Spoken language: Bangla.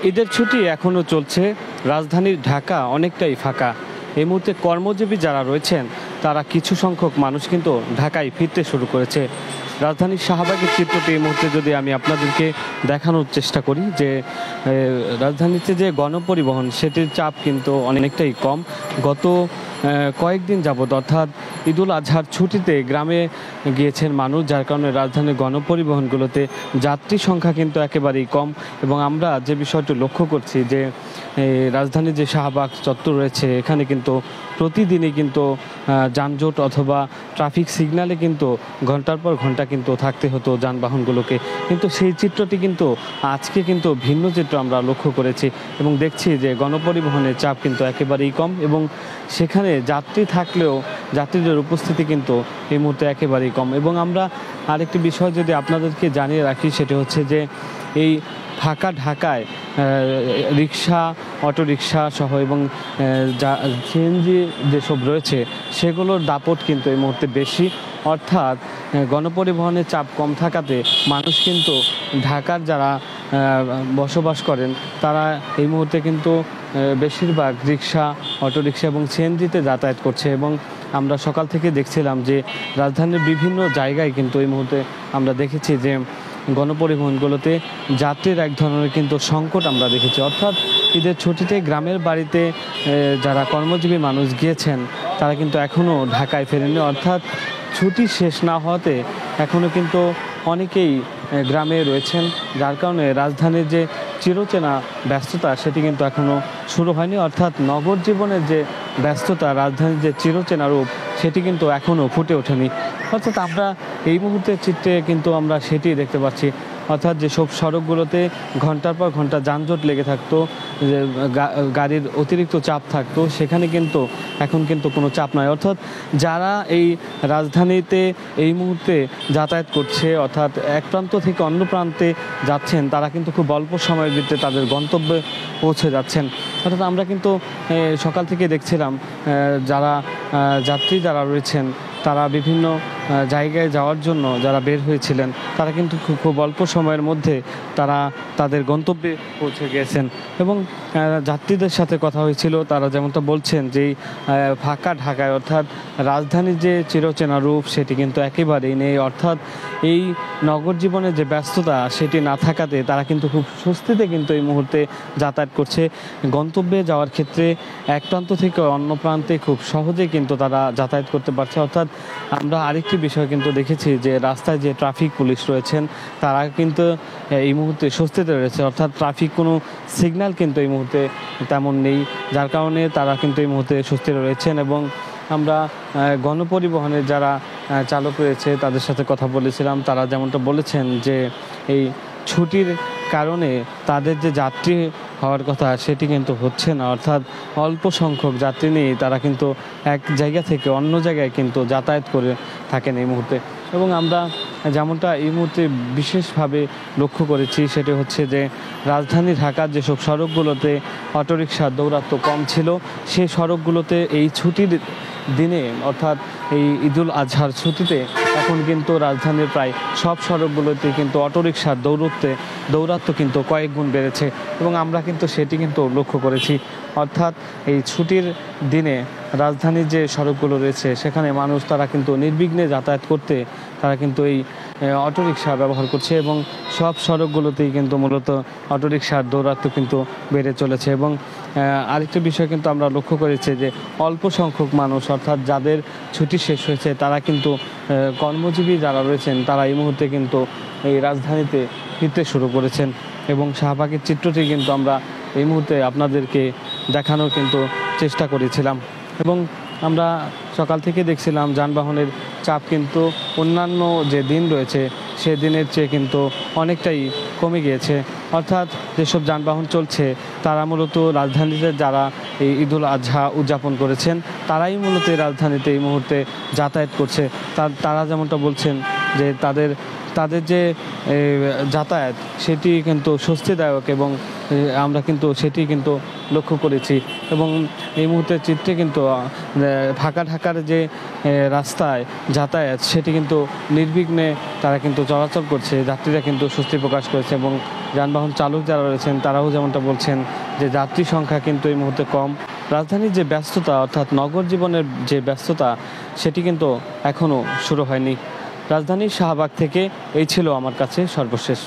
ঈদের ছুটি এখনও চলছে। রাজধানীর ঢাকা অনেকটাই ফাঁকা। এই মুহূর্তে কর্মজীবী যারা রয়েছেন তারা কিছু সংখ্যক মানুষ কিন্তু ঢাকায় ফিরতে শুরু করেছে। রাজধানীর শাহবাগের চিত্রটি এই মুহূর্তে যদি আমি আপনাদেরকে দেখানোর চেষ্টা করি যে রাজধানীতে যে গণপরিবহন সেটির চাপ কিন্তু অনেকটাই কম। গত কয়েকদিন যাবৎ অর্থাৎ ঈদুল আজহার ছুটিতে গ্রামে গিয়েছেন মানুষ, যার কারণে রাজধানীর গণপরিবহনগুলোতে যাত্রী সংখ্যা কিন্তু একেবারেই কম। এবং আমরা যে বিষয়টি লক্ষ্য করছি যে রাজধানীর যে শাহবাগ চত্বর রয়েছে এখানে কিন্তু প্রতিদিনই কিন্তু যানজট অথবা ট্রাফিক সিগন্যালে কিন্তু ঘন্টার পর ঘন্টা কিন্তু থাকতে হতো যানবাহনগুলোকে, কিন্তু সেই চিত্রটি কিন্তু আজকে কিন্তু ভিন্ন চিত্র আমরা লক্ষ্য করেছি এবং দেখছি যে গণপরিবহনের চাপ কিন্তু একেবারেই কম এবং সেখানে যাত্রী থাকলেও যাত্রীদের উপস্থিতি কিন্তু এই মুহূর্তে একেবারেই কম। এবং আমরা আরেকটি বিষয় যদি আপনাদেরকে জানিয়ে রাখি সেটি হচ্ছে যে এই ফাঁকা ঢাকায় রিক্সা, অটোরিক্সা সহ এবং সিএনজি যেসব রয়েছে সেগুলোর দাপট কিন্তু এই মুহূর্তে বেশি। অর্থাৎ গণপরিবহনের চাপ কম থাকাতে মানুষ কিন্তু ঢাকার যারা বসবাস করেন তারা এই মুহূর্তে কিন্তু বেশিরভাগ রিক্সা, অটোরিক্সা এবং সিএনজিতে যাতায়াত করছে। এবং আমরা সকাল থেকে দেখছিলাম যে রাজধানীর বিভিন্ন জায়গায় কিন্তু এই মুহূর্তে আমরা দেখেছি যে গণপরিবহনগুলোতে যাত্রীর এক ধরনের কিন্তু সংকট আমরা দেখেছি। অর্থাৎ ঈদের ছুটিতে গ্রামের বাড়িতে যারা কর্মজীবী মানুষ গিয়েছেন তারা কিন্তু এখনও ঢাকায় ফেরেননি। অর্থাৎ ছুটি শেষ না হওয়াতে এখনও কিন্তু অনেকেই গ্রামে রয়েছেন, যার কারণে রাজধানীর যে চিরচেনা ব্যস্ততা সেটি কিন্তু এখনও শুরু হয়নি। অর্থাৎ নগর জীবনের যে ব্যস্ততা, রাজধানীর যে চিরচেনা রূপ সেটি কিন্তু এখনও ফুটে ওঠেনি। অর্থাৎ আমরা এই মুহূর্তের চিত্রে কিন্তু আমরা সেটি দেখতে পাচ্ছি। অর্থাৎ যেসব সড়কগুলোতে ঘন্টার পর ঘন্টা যানজট লেগে থাকতো, গাড়ির অতিরিক্ত চাপ থাকতো, সেখানে কিন্তু এখন কিন্তু কোনো চাপ নয়। অর্থাৎ যারা এই রাজধানীতে এই মুহূর্তে যাতায়াত করছে অর্থাৎ এক প্রান্ত থেকে অন্য প্রান্তে যাচ্ছেন তারা কিন্তু খুব অল্প সময়ের ভিতরে তাদের গন্তব্যে পৌঁছে যাচ্ছেন। অর্থাৎ আমরা কিন্তু সকাল থেকে দেখছিলাম যারা যাত্রী যারা রয়েছেন তারা বিভিন্ন জায়গায় যাওয়ার জন্য যারা বের হয়েছিলেন তারা কিন্তু খুব অল্প সময়ের মধ্যে তারা তাদের গন্তব্যে পৌঁছে গিয়েছেন। এবং যাত্রীদের সাথে কথা হয়েছিল, তারা যেমনটা বলছেন যে ফাঁকা ঢাকায় অর্থাৎ রাজধানীর যে চিরচেনা রূপ সেটি কিন্তু একেবারেই নেই। অর্থাৎ এই নগর জীবনের যে ব্যস্ততা সেটি না থাকাতে তারা কিন্তু খুব স্বস্তিতে কিন্তু এই মুহূর্তে যাতায়াত করছে। গন্তব্যে যাওয়ার ক্ষেত্রে এক প্রান্ত থেকে অন্য প্রান্তে খুব সহজে কিন্তু তারা যাতায়াত করতে পারছে। অর্থাৎ আমরা আরেকটি বিষয় কিন্তু দেখেছি যে রাস্তায় যে ট্রাফিক পুলিশ রয়েছেন তারা কিন্তু এই মুহূর্তে স্বস্তিতে রয়েছে। অর্থাৎ ট্রাফিক কোনো সিগন্যাল কিন্তু এই মুহূর্তে তেমন নেই, যার কারণে তারা কিন্তু এই মুহূর্তে স্বস্তিতে রয়েছেন। এবং আমরা গণপরিবহনের যারা চালক রয়েছে তাদের সাথে কথা বলেছিলাম, তারা যেমনটা বলেছেন যে এই ছুটির কারণে তাদের যে যাত্রী হওয়ার কথা সেটি কিন্তু হচ্ছে না। অর্থাৎ অল্প সংখ্যক যাত্রী নিয়েই তারা কিন্তু এক জায়গা থেকে অন্য জায়গায় কিন্তু যাতায়াত করে থাকেন এই মুহূর্তে। এবং আমরা যেমনটা এই মুহূর্তে বিশেষভাবে লক্ষ্য করেছি সেটি হচ্ছে যে রাজধানী ঢাকার যেসব সড়কগুলোতে অটোরিকশার দৌরাত্ম্য কম ছিল সেই সড়কগুলোতে এই ছুটির দিনে অর্থাৎ এই ঈদুল আজহার ছুটিতে এখন কিন্তু রাজধানীর প্রায় সব সড়কগুলোতে কিন্তু অটোরিকশার দৌরাত্ম্য কিন্তু কয়েক গুণ বেড়েছে এবং আমরা কিন্তু সেটি কিন্তু লক্ষ্য করেছি। অর্থাৎ এই ছুটির দিনে রাজধানীর যে সড়কগুলো রয়েছে সেখানে মানুষ তারা কিন্তু নির্বিঘ্নে যাতায়াত করতে তারা কিন্তু এই অটোরিকশা ব্যবহার করছে এবং সব সড়কগুলোতেই কিন্তু মূলত অটোরিকশার দৌরাত্ম্য কিন্তু বেড়ে চলেছে। এবং আরেকটি বিষয় কিন্তু আমরা লক্ষ্য করেছি যে অল্প সংখ্যক মানুষ অর্থাৎ যাদের ছুটি শেষ হয়েছে তারা কিন্তু কর্মজীবী যারা রয়েছেন তারা এই মুহূর্তে কিন্তু এই রাজধানীতে ফিরতে শুরু করেছেন। এবং শাহবাগের চিত্রটি কিন্তু আমরা এই মুহূর্তে আপনাদেরকে দেখানোর কিন্তু চেষ্টা করেছিলাম। এবং আমরা সকাল থেকে দেখছিলাম যানবাহনের চাপ কিন্তু অন্যান্য যে দিন রয়েছে সে দিনের চেয়ে কিন্তু অনেকটাই কমে গিয়েছে। অর্থাৎ যেসব যানবাহন চলছে তারা মূলত রাজধানীতে যারা এই ঈদুল আজহা উদযাপন করেছেন তারাই মূলত এই রাজধানীতে এই মুহূর্তে যাতায়াত করছে। তারা যেমনটা বলছেন যে তাদের তাদের যে যাতায়াত সেটি কিন্তু স্বস্তিদায়ক এবং আমরা কিন্তু সেটি কিন্তু লক্ষ্য করেছি এবং এই মুহূর্তের চিত্রে কিন্তু ফাঁকা ঢাকার যে রাস্তায় যাতায়াত সেটি কিন্তু নির্বিঘ্নে তারা কিন্তু চলাচল করছে, যাত্রীরা কিন্তু স্বস্তি প্রকাশ করেছে এবং যানবাহন চালক যারা রয়েছেন তারাও যেমনটা বলছেন যে যাত্রী সংখ্যা কিন্তু এই মুহূর্তে কম। রাজধানীর যে ব্যস্ততা অর্থাৎ নগর জীবনের যে ব্যস্ততা সেটি কিন্তু এখনও শুরু হয়নি। রাজধানীর শাহবাগ থেকে এই ছিল আমার কাছে সর্বশেষ।